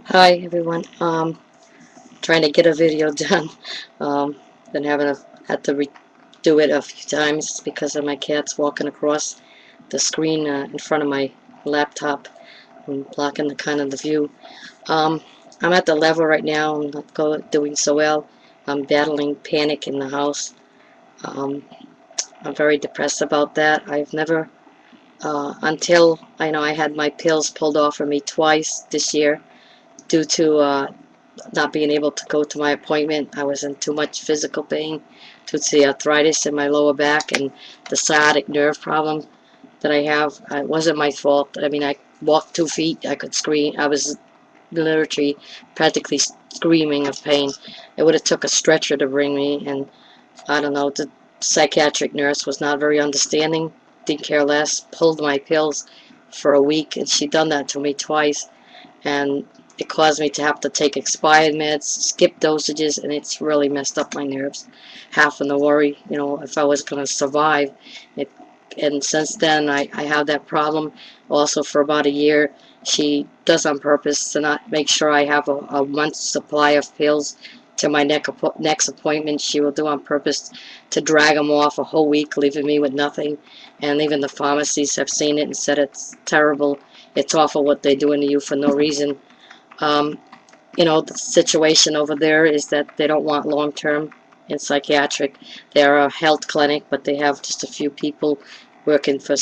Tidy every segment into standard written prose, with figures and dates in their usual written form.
Hi everyone. Trying to get a video done. Um, been had to redo it a few times because of my cats walking across the screen in front of my laptop and blocking the the view. Um, I'm at the level right now. I'm not doing so well. I'm battling panic in the house. Um, I'm very depressed about that. I've never until I know I had my pills pulled off of me twice this year due to not being able to go to my appointment. I was in too much physical pain due to the arthritis in my lower back and the sciatic nerve problem that I have. It wasn't my fault. I mean, I walked 2 feet. I could scream. I was literally practically screaming of pain. It would have took a stretcher to bring me, and I don't know, the psychiatric nurse was not very understanding, didn't care less, pulled my pills for a week, and she done that to me twice, and it caused me to have to take expired meds, skip dosages, and it's really messed up my nerves. Having to worry, if I was going to survive. It, and since then, I have that problem. Also, for about a year, she does on purpose to not make sure I have a month's supply of pills to my next appointment. She will do on purpose to drag them off a whole week, leaving me with nothing. And even the pharmacies have seen it and said it's terrible. It's awful what they're doing to you for no reason. Um, the situation over there is that they don't want long-term in psychiatric. They're a health clinic, but they have just a few people working for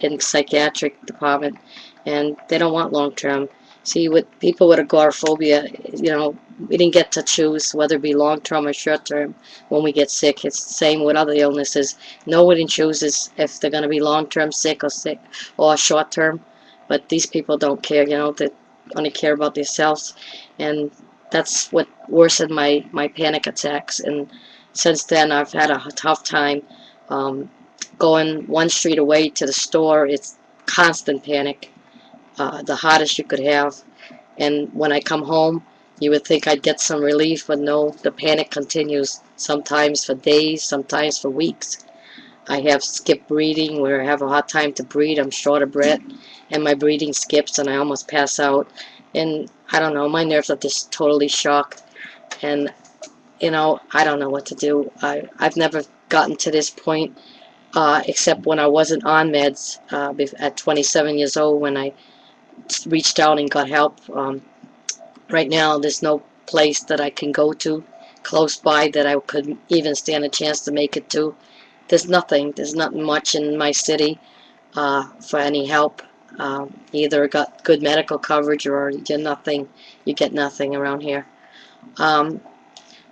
in psychiatric department, and they don't want long-term. See, with people with agoraphobia, we didn't get to choose whether it be long-term or short-term when we get sick. It's the same with other illnesses. Nobody chooses if they're going to be long-term sick or short-term, but these people don't care, they only care about themselves, and that's what worsened my panic attacks. And since then, I've had a tough time um, going one street away to the store. It's constant panic, the hottest you could have. And when I come home, you would think I'd get some relief, but no, the panic continues. Sometimes for days, sometimes for weeks. I have skipped breathing where I have a hard time to breathe. I'm short of breath, and my breathing skips, and I almost pass out. And I don't know, my nerves are just totally shocked. And, I don't know what to do. I've never gotten to this point, except when I wasn't on meds at 27 years old when I reached out and got help. Right now, there's no place that I can go to close by that I could even stand a chance to make it to. There's nothing. There's not much in my city for any help. Either got good medical coverage or you get nothing. You get nothing around here. Um,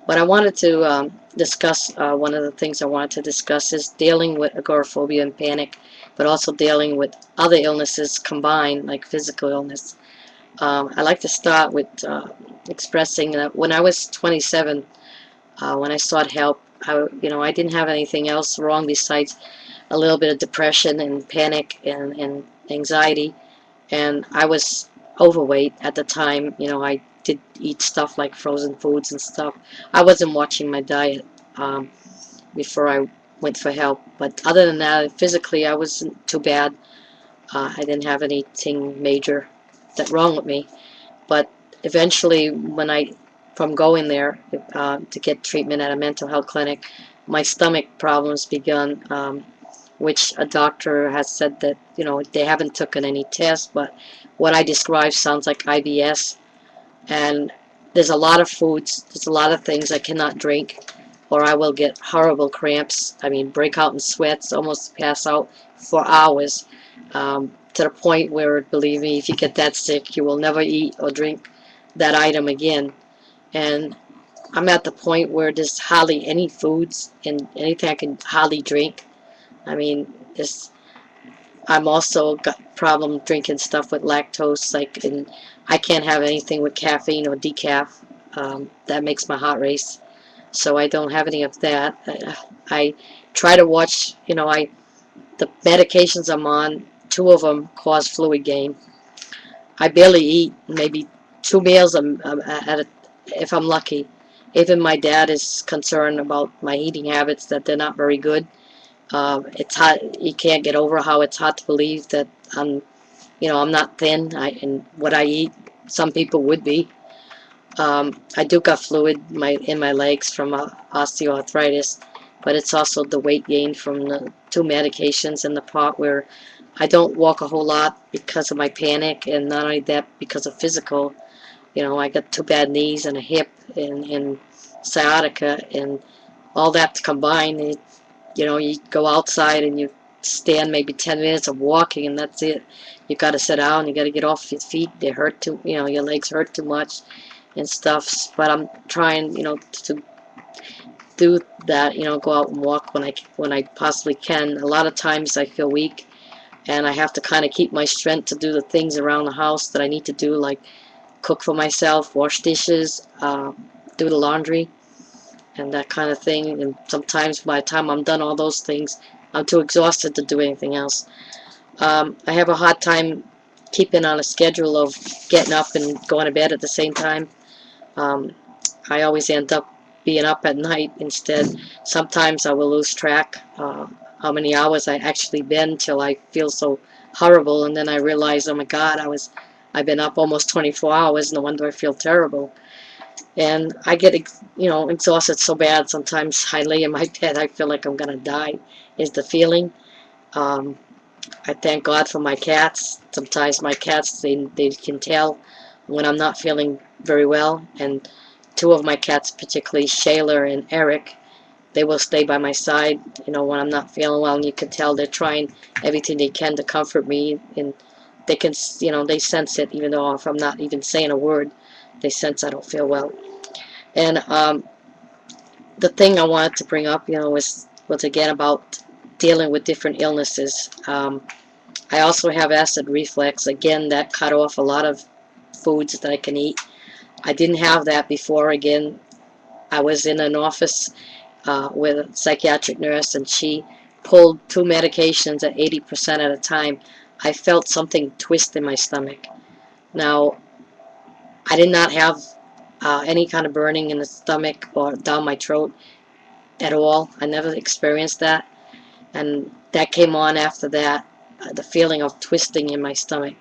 what I wanted to discuss, one of the things I wanted to discuss is dealing with agoraphobia and panic, but also dealing with other illnesses combined, like physical illness. I like to start with expressing that when I was 27, when I sought help, I didn't have anything else wrong besides a little bit of depression and panic and anxiety, and I was overweight at the time. I did eat stuff like frozen foods and stuff. I wasn't watching my diet before I went for help, but other than that, physically I wasn't too bad. I didn't have anything major that wrong with me, but eventually from going there to get treatment at a mental health clinic, my stomach problems begun, which a doctor has said that, they haven't taken any tests, but what I described sounds like IBS. And there's a lot of foods, there's a lot of things I cannot drink, or I will get horrible cramps. I mean, break out in sweats, almost pass out for hours, to the point where, believe me, if you get that sick, you will never eat or drink that item again. And I'm at the point where there's hardly any foods and anything I can hardly drink. I mean, I'm also got problem drinking stuff with lactose, and I can't have anything with caffeine or decaf. That makes my heart race. So I don't have any of that. I try to watch, the medications I'm on, two of them cause fluid gain. I barely eat, maybe 2 meals if I'm lucky. Even my dad is concerned about my eating habits, that they're not very good. It's hard. You can't get over how it's hard to believe that I'm not thin. And what I eat Some people would be. I do got fluid in my legs from osteoarthritis, but it's also the weight gain from the 2 medications and the part where I don't walk a whole lot because of my panic, and not only that, because of physical. You know, I got 2 bad knees and a hip and sciatica, and all that combined, you know, you go outside and you stand maybe 10 minutes of walking, and that's it. You got to sit down, you got to get off your feet. They hurt too, you know, your legs hurt too much and stuff. But I'm trying, you know, to do that, you know, go out and walk when I possibly can. A lot of times I feel weak, and I have to kind of keep my strength to do the things around the house that I need to do, like cook for myself, wash dishes, do the laundry, and that kind of thing. And sometimes by the time I'm done all those things, I'm too exhausted to do anything else. I have a hard time keeping on a schedule of getting up and going to bed at the same time. Um, I always end up being up at night instead. Sometimes I will lose track how many hours I actually been till I feel so horrible, and then I realize, oh my God, I've been up almost 24 hours. No wonder I feel terrible. And I get, you know, exhausted so bad. Sometimes I lay in my bed, I feel like I'm gonna die. Is the feeling. Um, I thank God for my cats. Sometimes my cats, they can tell when I'm not feeling very well, and 2 of my cats, particularly Shayla and Eric, they will stay by my side, you know, when I'm not feeling well, and you can tell they're trying everything they can to comfort me, and they can, you know, they sense it, even though if I'm not even saying a word, they sense I don't feel well. And the thing I wanted to bring up, you know, was again about dealing with different illnesses. I also have acid reflux. Again, that cut off a lot of foods that I can eat. I didn't have that before. Again, I was in an office with a psychiatric nurse, and she pulled 2 medications at 80% at a time. I felt something twist in my stomach. Now, I did not have any kind of burning in the stomach or down my throat at all. I never experienced that. And that came on after that, the feeling of twisting in my stomach.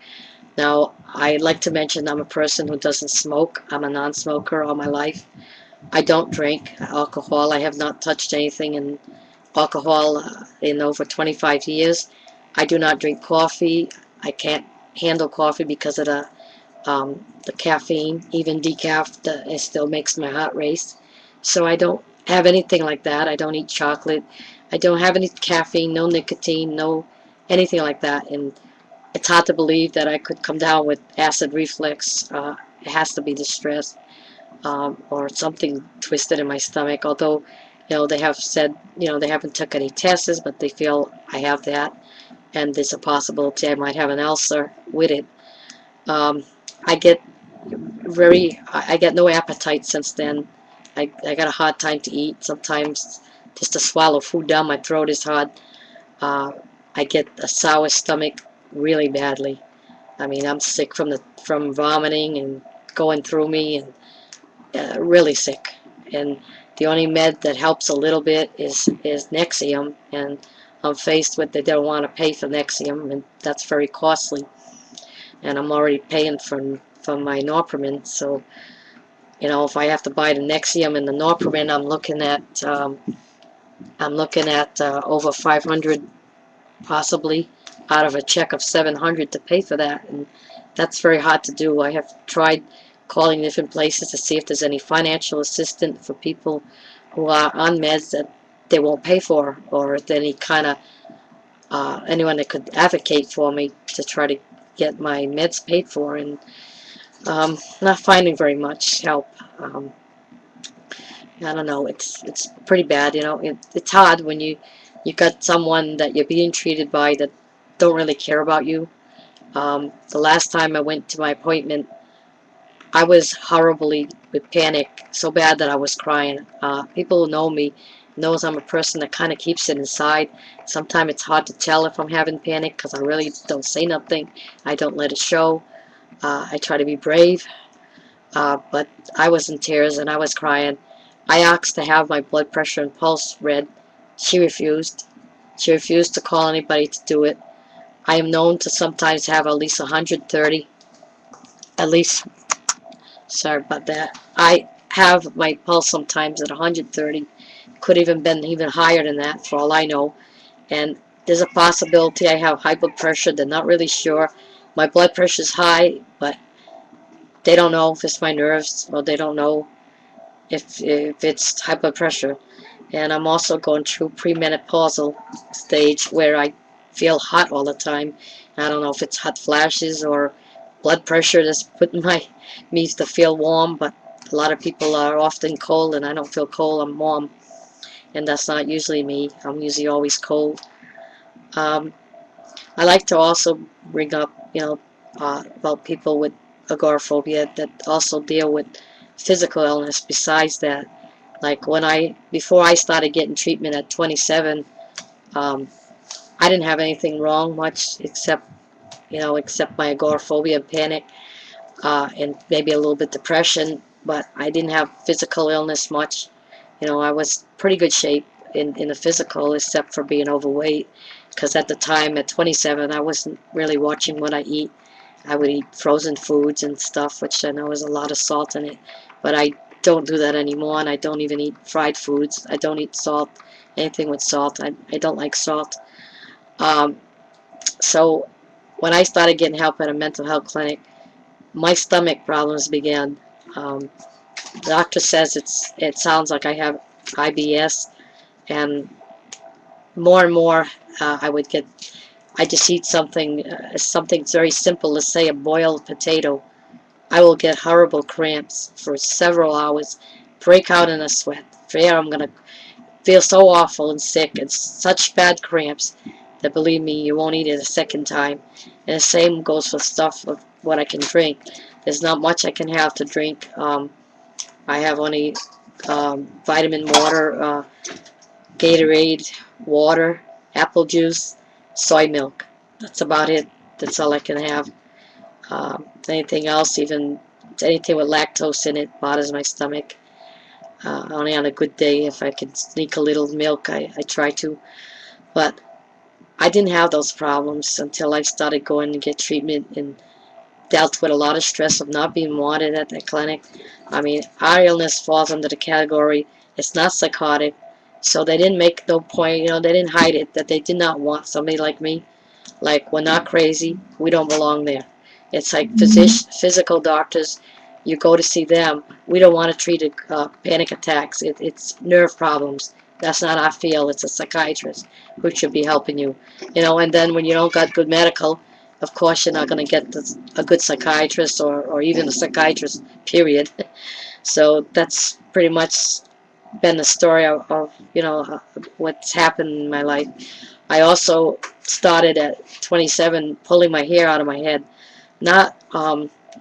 Now, I'd like to mention I'm a person who doesn't smoke. I'm a non-smoker all my life. I don't drink alcohol. I have not touched anything in alcohol in over 25 years. I do not drink coffee. I can't handle coffee because of the caffeine. Even decaf, it still makes my heart race. So I don't have anything like that. I don't eat chocolate. I don't have any caffeine, no nicotine, no anything like that. And it's hard to believe that I could come down with acid reflux. It has to be the stress or something twisted in my stomach. Although, you know, they have said, you know, they haven't took any tests, but they feel I have that, and there's a possibility I might have an ulcer with it. Um, I get I get no appetite since then. I got a hard time to eat. Sometimes just to swallow food down my throat is hard. Uh, I get a sour stomach really badly. I mean, I'm sick from vomiting and going through me, and really sick. And the only med that helps a little bit is Nexium, and I'm faced with they don't want to pay for Nexium, and that's very costly. And I'm already paying for my Norpromin, so you know, if I have to buy the Nexium and the Norpromin, I'm looking at over 500 possibly out of a check of 700 to pay for that, and that's very hard to do. I have tried calling different places to see if there's any financial assistance for people who are on meds that they won't pay for, or if any kind of anyone that could advocate for me to try to get my meds paid for, and not finding very much help. I don't know. It's pretty bad. You know, it's hard when you got someone that you're being treated by that don't really care about you. The last time I went to my appointment, I was horribly with panic, so bad that I was crying. People who know me knows I'm a person that kind of keeps it inside. Sometimes it's hard to tell if I'm having panic because I really don't say nothing. I don't let it show. I try to be brave, but I was in tears and I was crying. I asked to have my blood pressure and pulse read. She refused. She refused to call anybody to do it. I am known to sometimes have at least 130, at least Sorry about that. I have my pulse sometimes at 130. Could even been even higher than that for all I know. And there's a possibility I have high blood pressure. They're not really sure. My blood pressure is high, but they don't know if it's my nerves, or they don't know if it's high blood pressure. And I'm also going through premenopausal stage where I feel hot all the time. I don't know if it's hot flashes or blood pressure that's putting me to feel warm, but a lot of people are often cold, and I don't feel cold. I'm warm, and that's not usually me. I'm usually always cold. Um, I like to also bring up, about people with agoraphobia that also deal with physical illness besides that. Like before I started getting treatment at 27, um, I didn't have anything wrong much except my agoraphobia panic, and maybe a little bit depression, but I didn't have physical illness much. I was pretty good shape in the physical, except for being overweight, because at the time, at 27, I wasn't really watching what I eat. I would eat frozen foods and stuff, which I know has a lot of salt in it, but I don't do that anymore, and I don't even eat fried foods. I don't eat salt, anything with salt. I don't like salt. Um, so when I started getting help at a mental health clinic, my stomach problems began. Um, the doctor says it sounds like I have IBS, and more, I just eat something very simple, let's say a boiled potato. I will get horrible cramps for several hours, break out in a sweat. Fear I'm going to feel so awful and sick, and such bad cramps that, believe me, you won't eat it a second time. And the same goes for stuff of what I can drink. There's not much I can have to drink. I have only vitamin water, Gatorade, water, apple juice, soy milk. That's about it. That's all I can have. Anything else, even anything with lactose in it, bothers my stomach. Only on a good day, if I can sneak a little milk, I try to. But I didn't have those problems until I started going to get treatment and dealt with a lot of stress of not being wanted at the clinic. I mean, our illness falls under the category, it's not psychotic, so they didn't make no point, they didn't hide it, that they did not want somebody like me. Like, we're not crazy, we don't belong there. It's like physical doctors, you go to see them, we don't want to treat panic attacks, it's nerve problems. That's not our field, it's a psychiatrist who should be helping you. And then when you don't got good medical, of course you're not going to get a good psychiatrist, or even a psychiatrist, period. So that's pretty much been the story of what's happened in my life. I also started at 27 pulling my hair out of my head, not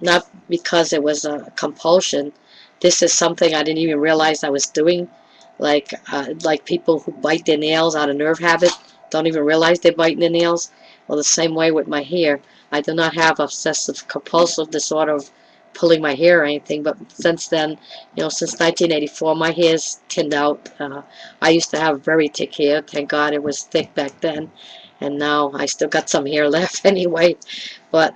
not because it was a compulsion. This is something I didn't even realize I was doing. Like people who bite their nails out of nerve habit don't even realize they're biting their nails. Well, the same way with my hair. I do not have obsessive compulsive disorder of pulling my hair or anything, but since then, since 1984, my hair's thinned out. I used to have very thick hair. Thank God it was thick back then, and now I still got some hair left anyway. But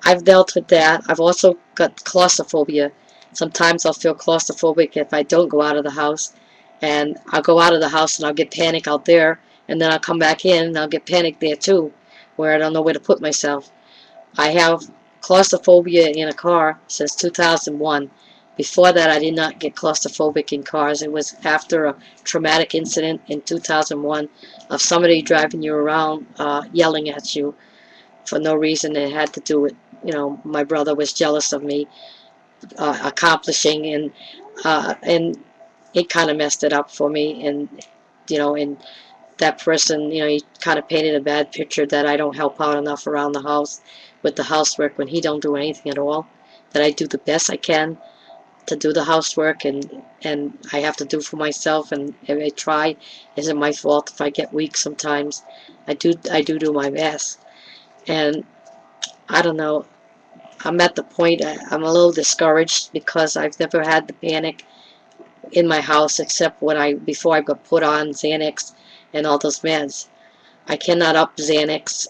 I've dealt with that. I've also got claustrophobia. Sometimes I'll feel claustrophobic if I don't go out of the house, and I'll go out of the house and I'll get panic out there, and then I'll come back in and I'll get panic there too, where I don't know where to put myself. I have claustrophobia in a car since 2001. Before that, I did not get claustrophobic in cars. It was after a traumatic incident in 2001 of somebody driving you around, yelling at you for no reason. It had to do with, my brother was jealous of me accomplishing, and it kind of messed it up for me. And that person, he kind of painted a bad picture that I don't help out enough around the house with the housework when he don't do anything at all. That I do the best I can to do the housework, and I have to do for myself, and if I try, isn't my fault if I get weak sometimes. I do my best. And I don't know, I'm at the point, I'm a little discouraged because I've never had the panic in my house except before I got put on Xanax and all those meds. I cannot up Xanax.